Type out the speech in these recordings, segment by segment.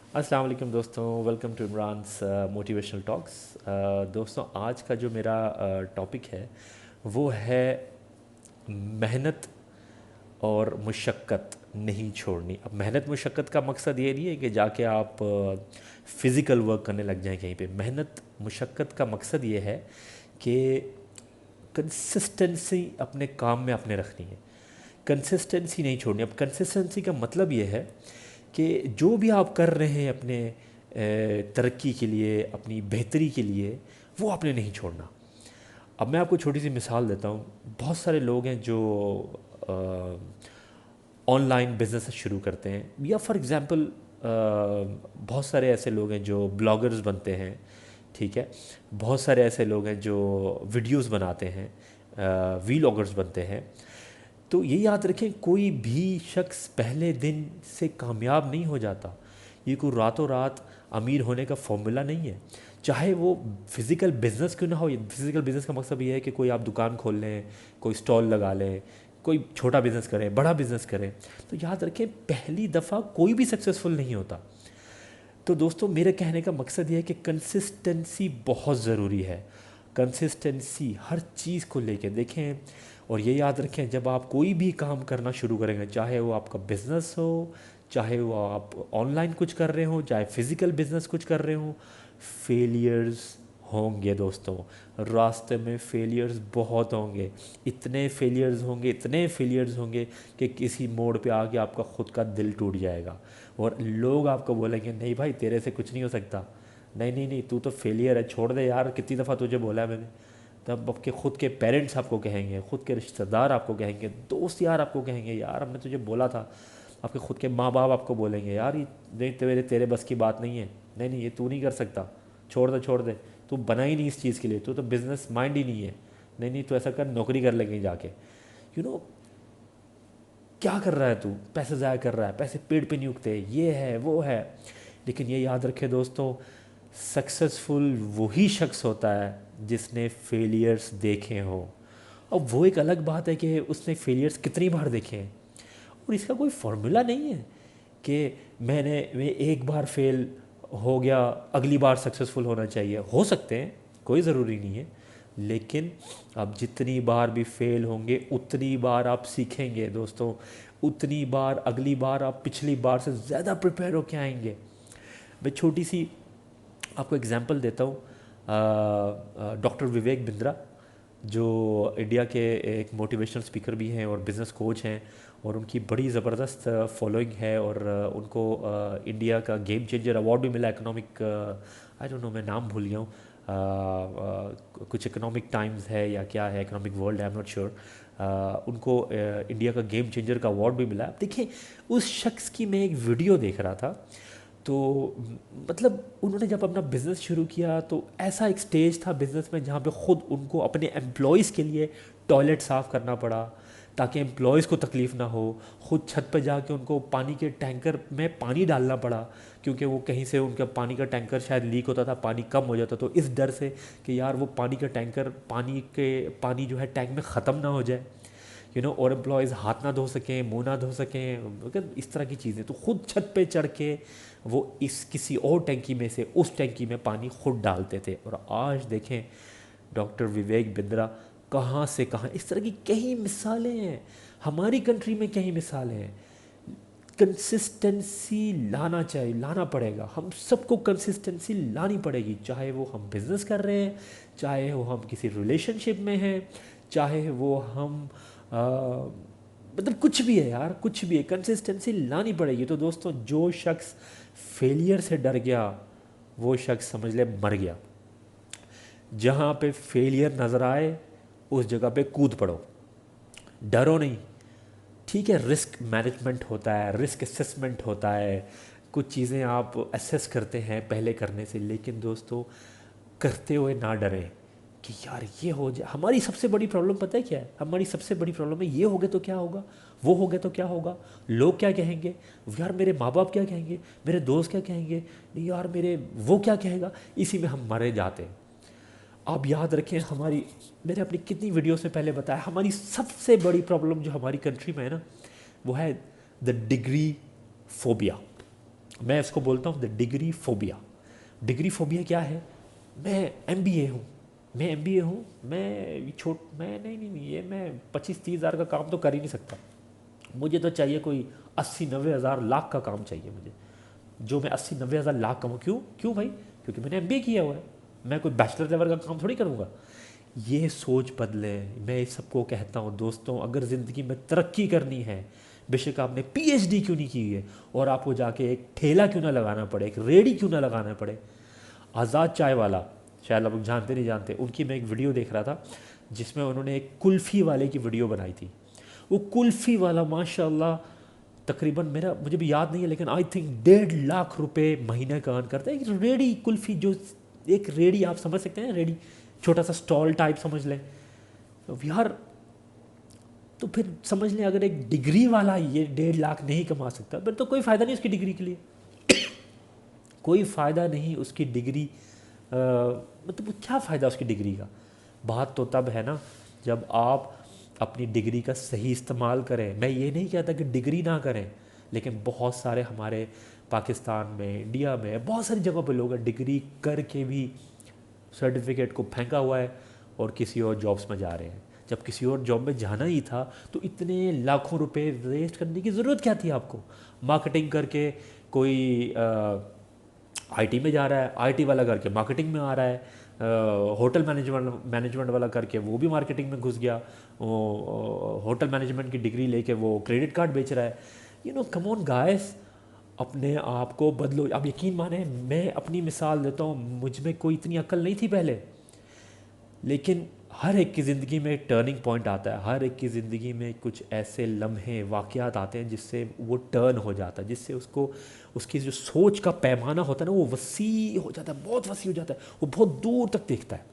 अस्सलाम वालेकुम दोस्तों, welcome to Imran's motivational talks. दोस्तों, आज का जो मेरा टॉपिक है वो है मेहनत और मुशक्क़त नहीं छोड़नी। अब मेहनत मुशक्क़त का मकसद ये नहीं है कि जाके आप फ़िज़िकल वर्क करने लग जाएं कहीं पे। मेहनत मुशक्क़त का मकसद ये है कि कंसिस्टेंसी अपने काम में आपने रखनी है, कंसिस्टेंसी नहीं छोड़नी। अब कंसिस्टेंसी का मतलब ये है कि जो भी आप कर रहे हैं अपने तरक्की के लिए, अपनी बेहतरी के लिए, वो आपने नहीं छोड़ना। अब मैं आपको छोटी सी मिसाल देता हूँ। बहुत सारे लोग हैं जो ऑनलाइन बिजनेस शुरू करते हैं, या फॉर एग्ज़ाम्पल बहुत सारे ऐसे लोग हैं जो ब्लॉगर्स बनते हैं, ठीक है। बहुत सारे ऐसे लोग हैं जो वीडियोस बनाते हैं, वीलॉगर्स बनते हैं। तो ये याद रखें, कोई भी शख्स पहले दिन से कामयाब नहीं हो जाता। ये कोई रातों रात अमीर होने का फॉर्मूला नहीं है। चाहे वो फिज़िकल बिजनेस क्यों ना हो। फिज़िकल बिजनेस का मकसद ये है कि कोई आप दुकान खोल लें, कोई स्टॉल लगा लें, कोई छोटा बिजनेस करें, बड़ा बिजनेस करें। तो याद रखें, पहली दफ़ा कोई भी सक्सेसफुल नहीं होता। तो दोस्तों, मेरे कहने का मकसद ये है कि कंसिस्टेंसी बहुत ज़रूरी है। कंसिस्टेंसी हर चीज़ को लेके देखें, और ये याद रखें, जब आप कोई भी काम करना शुरू करेंगे, चाहे वो आपका बिज़नेस हो, चाहे वो आप ऑनलाइन कुछ कर रहे हो, चाहे फिज़िकल बिज़नेस कुछ कर रहे हो, फेलियर्स होंगे दोस्तों। रास्ते में फेलियर्स बहुत होंगे। इतने फेलियर्स होंगे, इतने फेलियर्स होंगे कि किसी मोड़ पे आके आपका ख़ुद का दिल टूट जाएगा और लोग आपको बोलेंगे, नहीं भाई, तेरे से कुछ नहीं हो सकता, नहीं नहीं नहीं, तू तो फेलियर है, छोड़ दे यार, कितनी दफ़ा तुझे बोला है मैंने। तब आपके ख़ुद के पेरेंट्स आपको कहेंगे, ख़ुद के रिश्तेदार आपको कहेंगे, दोस्त यार आपको कहेंगे, यार हमने तुझे बोला था। आपके ख़ुद के माँ बाप आपको बोलेंगे, यार ये नहीं, तेरे बस की बात नहीं है, नहीं नहीं, ये तू नहीं कर सकता, छोड़ दे छोड़ दे, तू बना ही नहीं इस चीज़ के लिए, तू तो बिज़नेस माइंड ही नहीं है, नहीं नहीं, तू ऐसा कर, नौकरी कर ले कहीं जाके। यू नो, क्या कर रहा है तू, पैसे ज़ाया कर रहा है, पैसे पेड़ पे नहीं उगते, ये है वो है। लेकिन ये याद रखे दोस्तों, सक्सेसफुल वही शख्स होता है जिसने फेलियर्स देखे हों। अब वो एक अलग बात है कि उसने फेलियर्स कितनी बार देखे हैं, और इसका कोई फार्मूला नहीं है कि मैं एक बार फेल हो गया, अगली बार सक्सेसफुल होना चाहिए। हो सकते हैं, कोई ज़रूरी नहीं है, लेकिन आप जितनी बार भी फेल होंगे उतनी बार आप सीखेंगे दोस्तों। उतनी बार अगली बार आप पिछली बार से ज़्यादा प्रिपेयर होके आएंगे। मैं छोटी सी आपको एग्जांपल देता हूँ। डॉक्टर विवेक बिंद्रा, जो इंडिया के एक मोटिवेशनल स्पीकर भी हैं और बिज़नेस कोच हैं, और उनकी बड़ी ज़बरदस्त फॉलोइंग है, और उनको इंडिया का गेम चेंजर अवार्ड भी मिला। इकोनॉमिक, आई डोंट नो, मैं नाम भूल गया हूँ, कुछ इकोनॉमिक टाइम्स है या क्या है, economic world, I am not sure. उनको इंडिया का गेम चेंजर का अवार्ड भी मिला। अब देखिए, उस शख्स की मैं एक वीडियो देख रहा था, तो मतलब उन्होंने जब अपना बिज़नेस शुरू किया तो ऐसा एक स्टेज था बिज़नेस में जहाँ पे ख़ुद उनको अपने एम्प्लॉयज़ के लिए टॉयलेट साफ़ करना पड़ा ताकि एम्प्लॉयज़ को तकलीफ़ ना हो। ख़ुद छत पर जाके उनको पानी के टैंकर में पानी डालना पड़ा, क्योंकि वो कहीं से उनका पानी का टैंकर शायद लीक होता था, पानी कम हो जाता, तो इस डर से कि यार वो पानी का टैंकर, पानी जो है टैंक में ख़त्म ना हो जाए, और एम्प्लॉयज़ हाथ ना धो सकें, मुंह ना धो सकें, मतलब इस तरह की चीज़ें। तो खुद छत पे चढ़ के वो इस किसी और टैंकी में से उस टैंकी में पानी खुद डालते थे। और आज देखें, डॉक्टर विवेक बिंद्रा कहाँ से कहाँ, इस तरह की कई मिसालें हैं, हमारी कंट्री में कई मिसालें हैं। कंसिस्टेंसी लाना चाहिए, लाना पड़ेगा, हम सबको कंसिस्टेंसी लानी पड़ेगी। चाहे वो हम बिज़नेस कर रहे हैं, चाहे वो हम किसी रिलेशनशिप में हैं, चाहे वो हम मतलब कुछ भी है यार, कुछ भी है, कंसिस्टेंसी लानी पड़ेगी। तो दोस्तों, जो शख्स फेलियर से डर गया वो शख्स समझ ले मर गया। जहाँ पे फेलियर नज़र आए उस जगह पे कूद पड़ो, डरो नहीं। ठीक है, रिस्क मैनेजमेंट होता है, रिस्क असेसमेंट होता है, कुछ चीज़ें आप असेस करते हैं पहले करने से, लेकिन दोस्तों करते हुए ना डरें कि यार ये हो जाए। हमारी सबसे बड़ी प्रॉब्लम पता है क्या है? हमारी सबसे बड़ी प्रॉब्लम है, ये हो गया तो क्या होगा, वो हो गया तो क्या होगा, लोग क्या कहेंगे, यार मेरे माँ बाप क्या कहेंगे, मेरे दोस्त क्या कहेंगे, नहीं यार मेरे वो क्या कहेगा। इसी में हम मरे जाते हैं। आप याद रखें, मैंने अपनी कितनी वीडियो से पहले बताया, हमारी सबसे बड़ी प्रॉब्लम जो हमारी कंट्री में है ना, वो है द डिग्री फोबिया। मैं इसको बोलता हूँ the degree phobia. Degree phobia क्या है? मैं एमबीए हूँ, मैं एमबीए हूँ, मैं नहीं, ये मैं 25-30 हज़ार का काम तो कर ही नहीं सकता। मुझे तो चाहिए कोई 80-90 हज़ार लाख का काम चाहिए मुझे, जो मैं 80-90 हज़ार लाख कमाऊँ। क्यों क्यों भाई? क्योंकि मैंने एमबीए किया हुआ है, मैं कोई बैचलर लेवल का काम थोड़ी करूँगा। ये सोच बदले। मैं इस सबको कहता हूँ दोस्तों, अगर ज़िंदगी में तरक्की करनी है, बेशक आपने पीएचडी क्यों नहीं की है, और आपको जाके एक ठेला क्यों ना लगाना पड़े, एक रेडी क्यों ना लगाना पड़े। आज़ाद चाय वाला, शायद आप लोग जानते नहीं जानते, उनकी मैं एक वीडियो देख रहा था जिसमें उन्होंने एक कुल्फ़ी वाले की वीडियो बनाई थी। वो कुल्फ़ी वाला माशाल्लाह तकरीबन, मेरा मुझे भी याद नहीं है लेकिन आई थिंक 1.5 लाख रुपए महीने का अर्न करता है। एक रेडी कुल्फ़ी, जो एक रेडी आप समझ सकते हैं, रेडी छोटा सा स्टॉल टाइप समझ लें। तो यार, तो फिर समझ लें अगर एक डिग्री वाला ये 1.5 लाख नहीं कमा सकता, फिर तो कोई फ़ायदा नहीं उसकी डिग्री के लिए, कोई फ़ायदा नहीं उसकी डिग्री। मतलब क्या फ़ायदा उसकी डिग्री का? बात तो तब है ना जब आप अपनी डिग्री का सही इस्तेमाल करें। मैं ये नहीं कहता कि डिग्री ना करें, लेकिन बहुत सारे हमारे पाकिस्तान में, इंडिया में बहुत सारी जगहों पे लोग हैं डिग्री करके भी सर्टिफिकेट को फेंका हुआ है और किसी और जॉब्स में जा रहे हैं। जब किसी और जॉब में जाना ही था तो इतने लाखों रुपए वेस्ट करने की ज़रूरत क्या थी आपको? मार्केटिंग करके कोई आईटी में जा रहा है, आईटी वाला करके मार्केटिंग में आ रहा है, होटल मैनेजमेंट वाला करके वो भी मार्केटिंग में घुस गया, वो होटल मैनेजमेंट की डिग्री लेके वो क्रेडिट कार्ड बेच रहा है। कम ऑन गाइस, अपने आप को बदलो। आप यकीन माने, मैं अपनी मिसाल देता हूँ, मुझ में कोई इतनी अक्ल नहीं थी पहले, लेकिन हर एक की ज़िंदगी में एक टर्निंग पॉइंट आता है, हर एक की ज़िंदगी में कुछ ऐसे लम्हे वाक़यात आते हैं जिससे वो टर्न हो जाता है, जिससे उसको, उसकी जो सोच का पैमाना होता है ना, वो वसी हो जाता है, बहुत वसी हो जाता है, वो बहुत दूर तक देखता है।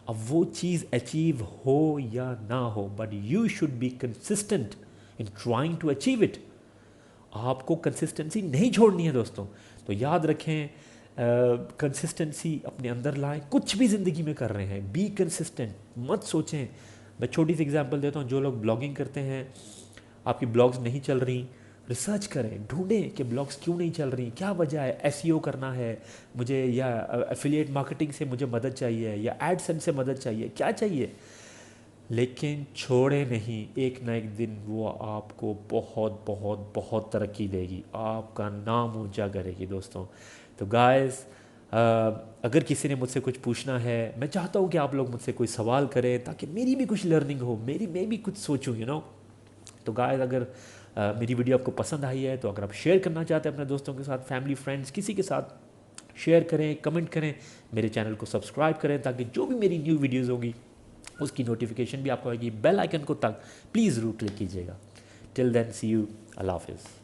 अब वो चीज़ अचीव हो या ना हो, but you should be consistent in trying to achieve it. आपको कंसिस्टेंसी नहीं छोड़नी है दोस्तों। तो याद रखें, कंसिस्टेंसी अपने अंदर लाएं। कुछ भी ज़िंदगी में कर रहे हैं, बी कंसिस्टेंट। मत सोचें, मैं छोटी सी एग्जांपल देता हूँ, जो लोग ब्लॉगिंग करते हैं, आपकी ब्लॉग्स नहीं चल रही, रिसर्च करें, ढूंढें कि ब्लॉग्स क्यों नहीं चल रही, क्या वजह है। एसईओ करना है मुझे, या एफिलिएट मार्केटिंग से मुझे मदद चाहिए, या एडसेंस से मदद चाहिए, क्या चाहिए, लेकिन छोड़े नहीं। एक ना एक दिन वो आपको बहुत बहुत बहुत तरक्की देगी, आपका नाम ऊंचा करेगी दोस्तों। तो गाइस, अगर किसी ने मुझसे कुछ पूछना है, मैं चाहता हूँ कि आप लोग मुझसे कोई सवाल करें ताकि मेरी भी कुछ लर्निंग हो, मैं भी कुछ सोचूं, तो गाइस, अगर मेरी वीडियो आपको पसंद आई है, तो अगर आप शेयर करना चाहते हैं अपने दोस्तों के साथ, फैमिली, फ्रेंड्स, किसी के साथ शेयर करें, कमेंट करें, मेरे चैनल को सब्सक्राइब करें ताकि जो भी मेरी न्यू वीडियोज़ होगी उसकी नोटिफिकेशन भी आपको आएगी। बेल आइकन को तक प्लीज़ ज़रूर क्लिक कीजिएगा। टिल देन, सी यू, अल्लाह हाफिज़।